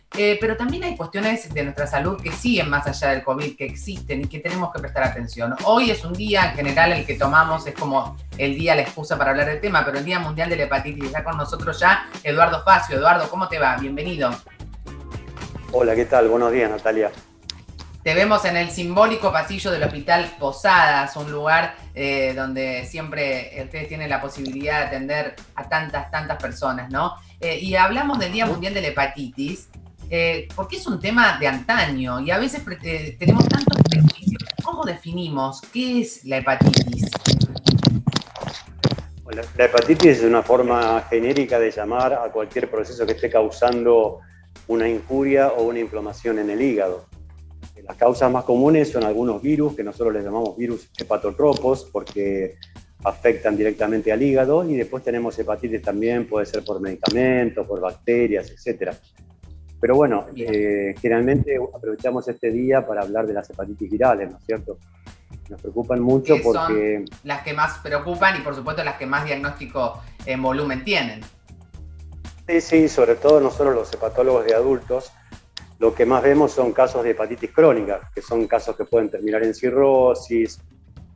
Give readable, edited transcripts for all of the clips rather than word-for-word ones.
pero también hay cuestiones de nuestra salud que siguen más allá del COVID, que existen y que tenemos que prestar atención. Hoy es un día en general el que tomamos, es como el día, la excusa para hablar del tema, pero el Día Mundial de la Hepatitis. Está con nosotros ya Eduardo Facio. Eduardo, ¿cómo te va? Bienvenido. Hola, ¿qué tal? Buenos días, Natalia. Te vemos en el simbólico pasillo del Hospital Posadas, un lugar donde siempre ustedes tienen la posibilidad de atender a tantas personas, ¿no? Y hablamos del Día Mundial de la Hepatitis, porque es un tema de antaño y a veces tenemos tantos prejuicios. ¿Cómo definimos qué es la hepatitis? La hepatitis es una forma genérica de llamar a cualquier proceso que esté causando una injuria o una inflamación en el hígado. Las causas más comunes son algunos virus, que nosotros les llamamos virus hepatotropos, porque afectan directamente al hígado, y después tenemos hepatitis también, puede ser por medicamentos, por bacterias, etc. Pero bueno, generalmente aprovechamos este día para hablar de las hepatitis virales, ¿no es cierto? Nos preocupan mucho porque son las que más preocupan y por supuesto las que más diagnóstico en volumen tienen. Sí, sobre todo nosotros los hepatólogos de adultos, lo que más vemos son casos de hepatitis crónica, que son casos que pueden terminar en cirrosis,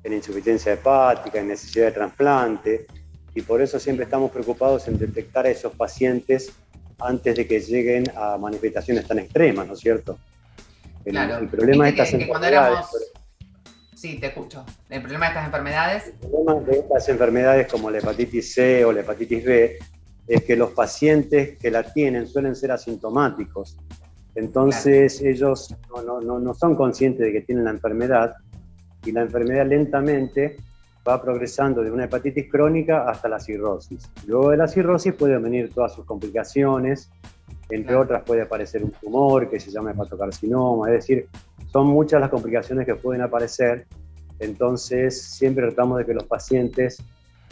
en insuficiencia hepática, en necesidad de trasplante, y por eso siempre estamos preocupados en detectar a esos pacientes antes de que lleguen a manifestaciones tan extremas, ¿no es cierto? Claro. El problema de estas enfermedades... Sí, te escucho. ¿El problema de estas enfermedades? El problema de estas enfermedades como la hepatitis C o la hepatitis B es que los pacientes que la tienen suelen ser asintomáticos. Entonces ellos no son conscientes de que tienen la enfermedad, y la enfermedad lentamente va progresando de una hepatitis crónica hasta la cirrosis. Luego de la cirrosis pueden venir todas sus complicaciones, entre otras puede aparecer un tumor que se llama hepatocarcinoma, es decir, son muchas las complicaciones que pueden aparecer. Entonces siempre tratamos de que los pacientes,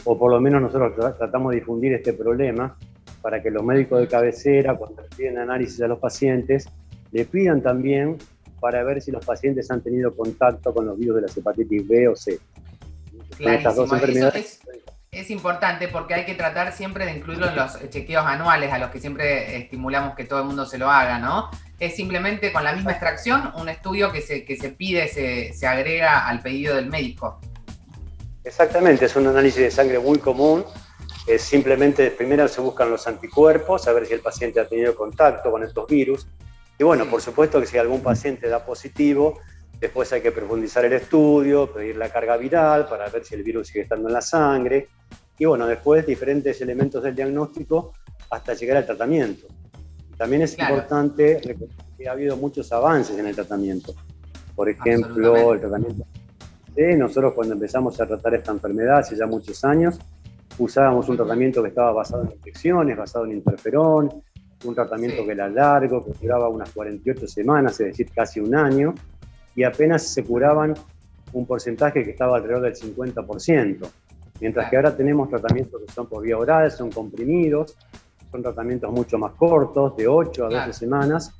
o por lo menos nosotros tratamos de difundir este problema, para que los médicos de cabecera, cuando piden análisis a los pacientes, le pidan también para ver si los pacientes han tenido contacto con los virus de las hepatitis B o C. Estas dos enfermedades. Es importante porque hay que tratar siempre de incluirlo en los chequeos anuales, a los que siempre estimulamos que todo el mundo se lo haga, ¿no? Es simplemente con la misma extracción, un estudio que se pide, se agrega al pedido del médico. Exactamente, es un análisis de sangre muy común. Simplemente primero se buscan los anticuerpos, a ver si el paciente ha tenido contacto con estos virus. Y bueno, por supuesto que si algún paciente da positivo, después hay que profundizar el estudio, pedir la carga viral para ver si el virus sigue estando en la sangre. Y bueno, después diferentes elementos del diagnóstico hasta llegar al tratamiento. También es importante recordar que ha habido muchos avances en el tratamiento. Por ejemplo, el tratamiento de nosotros cuando empezamos a tratar esta enfermedad hace ya muchos años, usábamos un tratamiento que estaba basado en infecciones, basado en interferón, un tratamiento que era largo, que duraba unas 48 semanas, es decir, casi un año, y apenas se curaban un porcentaje que estaba alrededor del 50%, mientras que ahora tenemos tratamientos que son por vía oral, son comprimidos, son tratamientos mucho más cortos, de 8 a 12 semanas,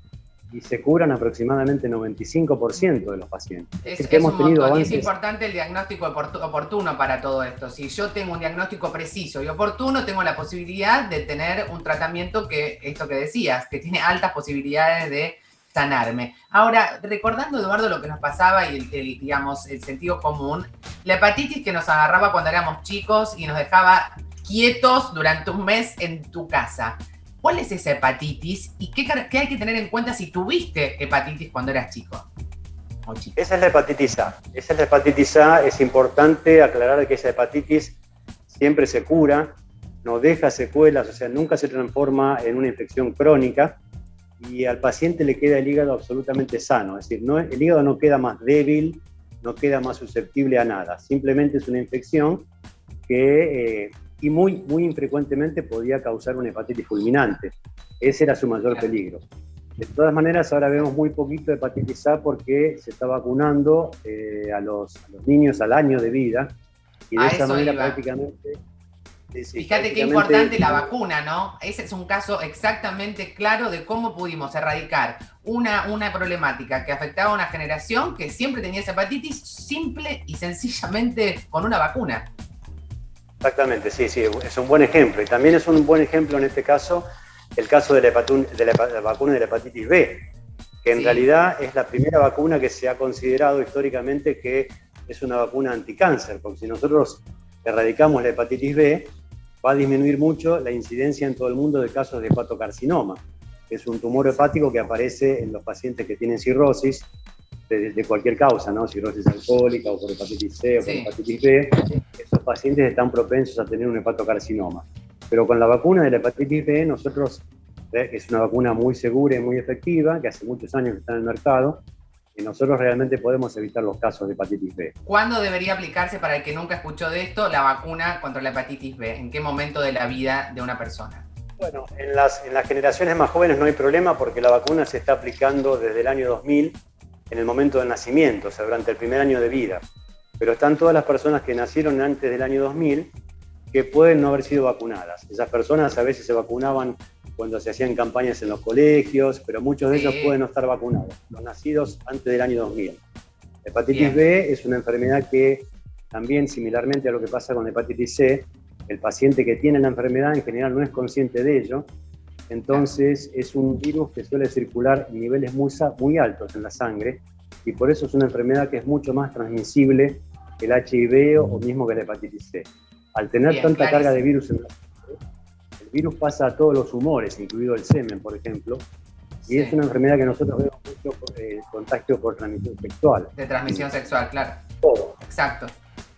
y se curan aproximadamente 95% de los pacientes. Es un montón, y es importante el diagnóstico oportuno para todo esto. Si yo tengo un diagnóstico preciso y oportuno, tengo la posibilidad de tener un tratamiento que, esto que decías, que tiene altas posibilidades de sanarme. Ahora, recordando, Eduardo, lo que nos pasaba y digamos, el sentido común, la hepatitis que nos agarraba cuando éramos chicos y nos dejaba quietos durante un mes en tu casa. ¿Cuál es esa hepatitis y qué hay que tener en cuenta si tuviste hepatitis cuando eras chico? Esa es la hepatitis A. Esa es la hepatitis A. Es importante aclarar que esa hepatitis siempre se cura, no deja secuelas, o sea, nunca se transforma en una infección crónica, y al paciente le queda el hígado absolutamente sano. Es decir, el hígado no queda más débil, no queda más susceptible a nada. Simplemente es una infección que... y muy infrecuentemente podía causar una hepatitis fulminante. Ese era su mayor peligro. De todas maneras, ahora vemos muy poquito de hepatitis A porque se está vacunando a los niños al año de vida, y de esa manera prácticamente... Fíjate qué importante la vacuna, ¿no? Ese es un caso exactamente claro de cómo pudimos erradicar una problemática que afectaba a una generación que siempre tenía esa hepatitis, simple y sencillamente con una vacuna. Exactamente, sí, es un buen ejemplo. Y también es un buen ejemplo en este caso el caso de la vacuna de la hepatitis B, que en realidad es la primera vacuna que se ha considerado históricamente que es una vacuna anticáncer, porque si nosotros erradicamos la hepatitis B, va a disminuir mucho la incidencia en todo el mundo de casos de hepatocarcinoma, que es un tumor hepático que aparece en los pacientes que tienen cirrosis de cualquier causa, ¿no? Cirrosis alcohólica o por hepatitis C o por hepatitis B. Esos pacientes están propensos a tener un hepatocarcinoma. Pero con la vacuna de la hepatitis B, nosotros, es una vacuna muy segura y muy efectiva, que hace muchos años que está en el mercado, y nosotros realmente podemos evitar los casos de hepatitis B. ¿Cuándo debería aplicarse, para el que nunca escuchó de esto, la vacuna contra la hepatitis B? ¿En qué momento de la vida de una persona? Bueno, en las generaciones más jóvenes no hay problema porque la vacuna se está aplicando desde el año 2000, en el momento del nacimiento, o sea, durante el primer año de vida. Pero están todas las personas que nacieron antes del año 2000 que pueden no haber sido vacunadas. Esas personas a veces se vacunaban cuando se hacían campañas en los colegios, pero muchos de ellos pueden no estar vacunados, los nacidos antes del año 2000. La hepatitis B es una enfermedad que también, similarmente a lo que pasa con la hepatitis C, el paciente que tiene la enfermedad en general no es consciente de ello, entonces es un virus que suele circular en niveles muy altos en la sangre y por eso es una enfermedad que es mucho más transmisible que el HIV o mismo que la hepatitis C. Al tener tanta carga de virus en la sangre, el virus pasa a todos los humores, incluido el semen, por ejemplo, y es una enfermedad que nosotros vemos mucho contagio por transmisión sexual. De transmisión sexual, claro. Todo. Exacto.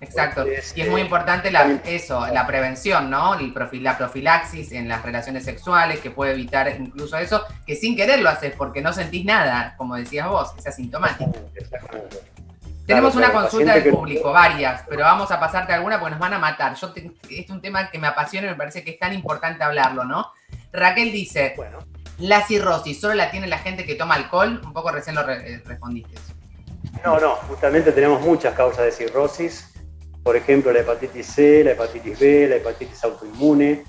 Exacto, y es muy importante la prevención, ¿no? La profilaxis en las relaciones sexuales, que puede evitar incluso eso, que sin querer lo haces porque no sentís nada, como decías vos, es asintomático. Exactamente. Tenemos una consulta del público, varias, pero vamos a pasarte alguna porque nos van a matar. Este es un tema que me apasiona y me parece que es tan importante hablarlo, ¿no? Raquel dice, ¿la cirrosis solo la tiene la gente que toma alcohol? Un poco recién lo respondiste. No, justamente tenemos muchas causas de cirrosis. Por ejemplo, la hepatitis C, la hepatitis B, la hepatitis autoinmune,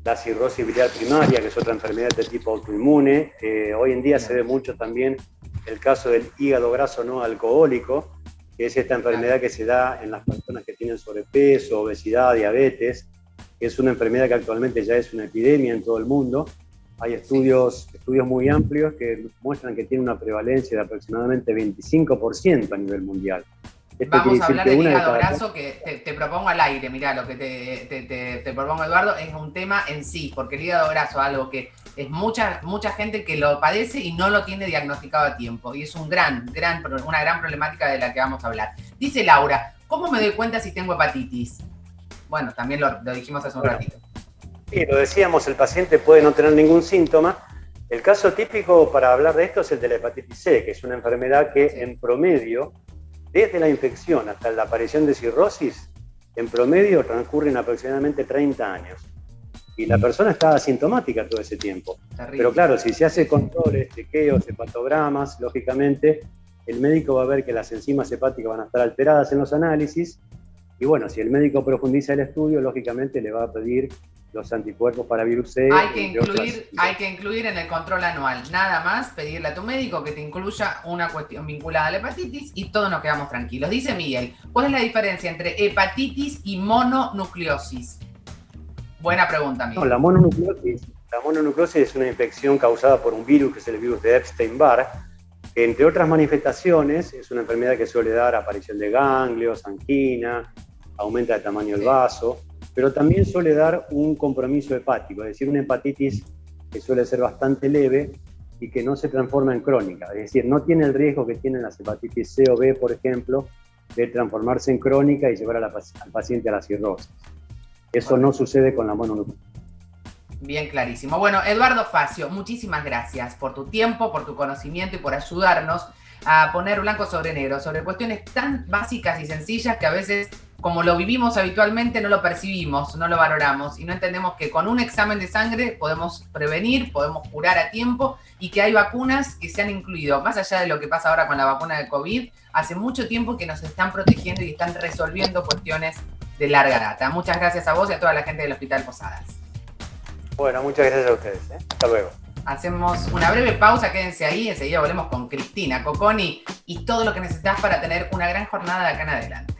la cirrosis biliar primaria, que es otra enfermedad de tipo autoinmune. Hoy en día se ve mucho también el caso del hígado graso no alcohólico, que es esta enfermedad que se da en las personas que tienen sobrepeso, obesidad, diabetes, que es una enfermedad que actualmente ya es una epidemia en todo el mundo. Hay estudios muy amplios que muestran que tiene una prevalencia de aproximadamente 25% a nivel mundial. Vamos a hablar del hígado graso, que te propongo al aire. Mirá, lo que te propongo, Eduardo, es un tema en sí, porque el hígado graso es algo que es mucha gente que lo padece y no lo tiene diagnosticado a tiempo. Y es una gran problemática de la que vamos a hablar. Dice Laura, ¿cómo me doy cuenta si tengo hepatitis? Bueno, también lo dijimos hace un ratito. Sí, lo decíamos, el paciente puede no tener ningún síntoma. El caso típico para hablar de esto es el de la hepatitis C, que es una enfermedad que en promedio, desde la infección hasta la aparición de cirrosis, en promedio transcurren aproximadamente 30 años. Y la persona está asintomática todo ese tiempo. Terrible. Pero claro, si se hace controles, chequeos, hepatogramas, lógicamente el médico va a ver que las enzimas hepáticas van a estar alteradas en los análisis. Y bueno, si el médico profundiza el estudio, lógicamente le va a pedir los anticuerpos para virus C. Hay que incluir en el control anual, nada más pedirle a tu médico que te incluya una cuestión vinculada a la hepatitis y todos nos quedamos tranquilos. Dice Miguel, ¿cuál es la diferencia entre hepatitis y mononucleosis? Buena pregunta, Miguel. No, la mononucleosis es una infección causada por un virus, que es el virus de Epstein-Barr, que entre otras manifestaciones es una enfermedad que suele dar aparición de ganglios, angina, aumenta el tamaño del vaso, pero también suele dar un compromiso hepático, es decir, una hepatitis que suele ser bastante leve y que no se transforma en crónica, es decir, no tiene el riesgo que tienen las hepatitis C o B, por ejemplo, de transformarse en crónica y llevar al paciente a la cirrosis. Eso no sucede con la mononucleosis. Bien clarísimo. Bueno, Eduardo Facio, muchísimas gracias por tu tiempo, por tu conocimiento y por ayudarnos a poner blanco sobre negro sobre cuestiones tan básicas y sencillas que a veces, como lo vivimos habitualmente, no lo percibimos, no lo valoramos y no entendemos que con un examen de sangre podemos prevenir, podemos curar a tiempo y que hay vacunas que se han incluido, más allá de lo que pasa ahora con la vacuna de COVID, hace mucho tiempo que nos están protegiendo y están resolviendo cuestiones de larga data. Muchas gracias a vos y a toda la gente del Hospital Posadas. Bueno, muchas gracias a ustedes. Hasta luego. Hacemos una breve pausa, quédense ahí, enseguida volvemos con Cristina Cocconi y todo lo que necesitas para tener una gran jornada de acá en adelante.